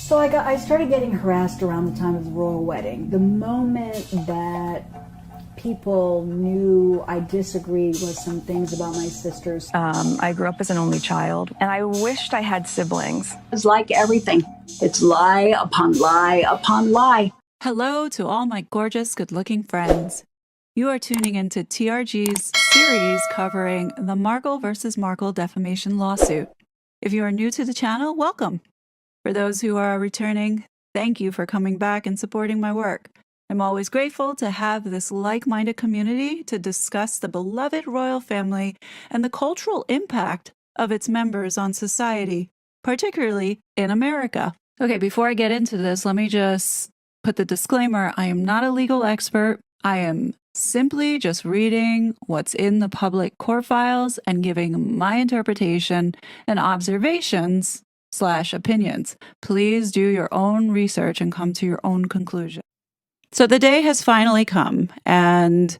So I started getting harassed around the time of the royal wedding. The moment that people knew I disagreed with some things about my sisters. I grew up as an only child, and I wished I had siblings. It's like everything. It's lie upon lie upon lie. Hello to all my gorgeous, good-looking friends. You are tuning into TRG's series covering the Markle versus Markle defamation lawsuit. If you are new to the channel, welcome. For those who are returning, thank you for coming back and supporting my work. I'm always grateful to have this like-minded community to discuss the beloved royal family and the cultural impact of its members on society, particularly in America. Okay, before I get into this, let me just put the disclaimer. I am not a legal expert. I am simply just reading what's in the public court files and giving my interpretation and observations/opinions. Please do your own research and come to your own conclusion. So the day has finally come, and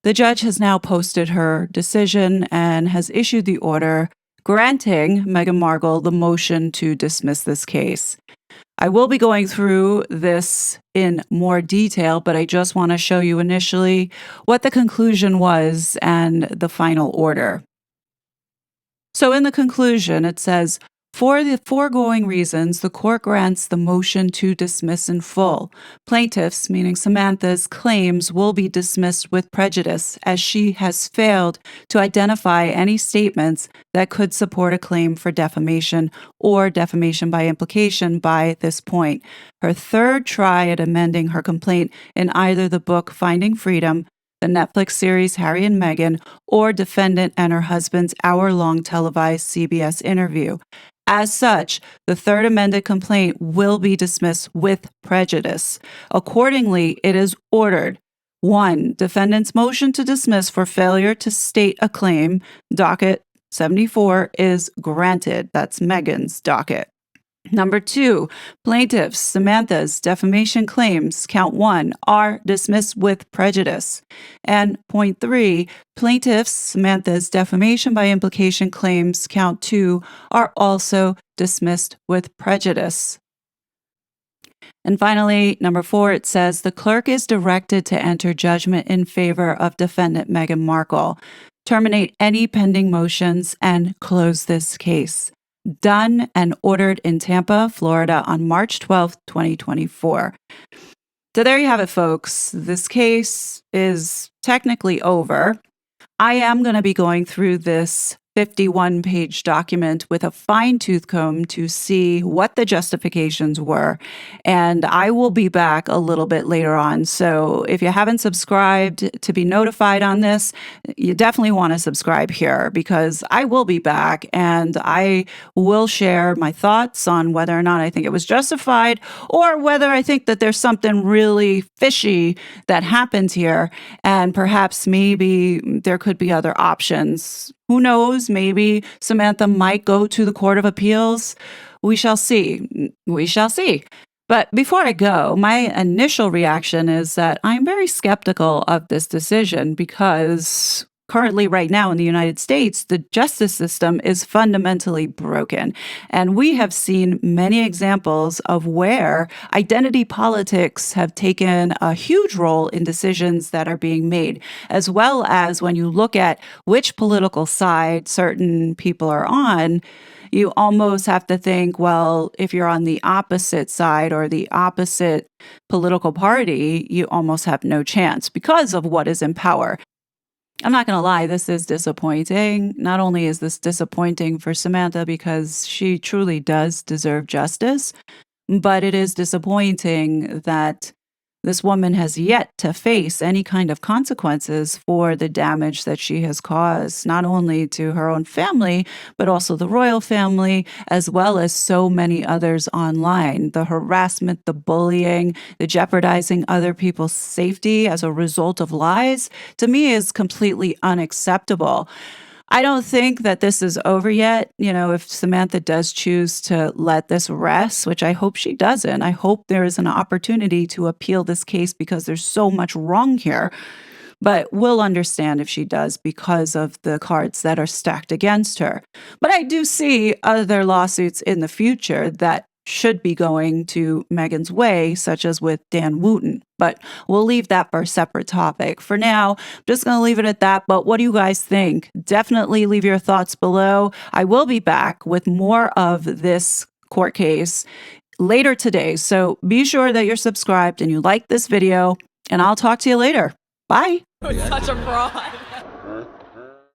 the judge has now posted her decision and has issued the order granting Meghan Markle the motion to dismiss this case. I will be going through this in more detail, but I just want to show you initially what the conclusion was and the final order. So in the conclusion, it says, for the foregoing reasons, the court grants the motion to dismiss in full. Plaintiffs, meaning Samantha's, claims will be dismissed with prejudice, as she has failed to identify any statements that could support a claim for defamation or defamation by implication by this point. Her third try at amending her complaint in either the book Finding Freedom, the Netflix series Harry and Meghan, or defendant and her husband's hour-long televised CBS interview. As such, the third amended complaint will be dismissed with prejudice. Accordingly, it is ordered: 1. Defendant's motion to dismiss for failure to state a claim, docket 74, is granted. That's Meghan's docket. Number 2, plaintiffs Samantha's defamation claims, count 1, are dismissed with prejudice. And point 3, plaintiffs Samantha's defamation by implication claims, count 2, are also dismissed with prejudice. And finally, number 4, it says the clerk is directed to enter judgment in favor of defendant Meghan Markle, terminate any pending motions, and close this case. Done and ordered in Tampa, Florida on March 12th, 2024. So there you have it, folks. This case is technically over. I am going to be going through this 51-page document with a fine-tooth comb to see what the justifications were, and I will be back a little bit later on. So if you haven't subscribed to be notified on this, you definitely want to subscribe here, because I will be back and I will share my thoughts on whether or not I think it was justified, or whether I think that there's something really fishy that happened here, and perhaps maybe there could be other options. Who knows? Maybe Samantha might go to the Court of Appeals. We shall see. We shall see. But before I go, my initial reaction is that I'm very skeptical of this decision, because currently, right now in the United States, the justice system is fundamentally broken. And we have seen many examples of where identity politics have taken a huge role in decisions that are being made, as well as when you look at which political side certain people are on, you almost have to think, well, if you're on the opposite side or the opposite political party, you almost have no chance because of what is in power. I'm not going to lie, this is disappointing. Not only is this disappointing for Samantha because she truly does deserve justice, but it is disappointing that this woman has yet to face any kind of consequences for the damage that she has caused, not only to her own family, but also the royal family, as well as so many others online. The harassment, the bullying, the jeopardizing other people's safety as a result of lies, to me is completely unacceptable. I don't think that this is over yet. You know, if Samantha does choose to let this rest, which I hope she doesn't, I hope there is an opportunity to appeal this case, because there's so much wrong here. But we'll understand if she does, because of the cards that are stacked against her. But I do see other lawsuits in the future that should be going to Meghan's way, such as with Dan Wooten. But we'll leave that for a separate topic. For now, I'm just going to leave it at that. But what do you guys think? Definitely leave your thoughts below. I will be back with more of this court case later today. So be sure that you're subscribed and you like this video, and I'll talk to you later. Bye. Such a fraud.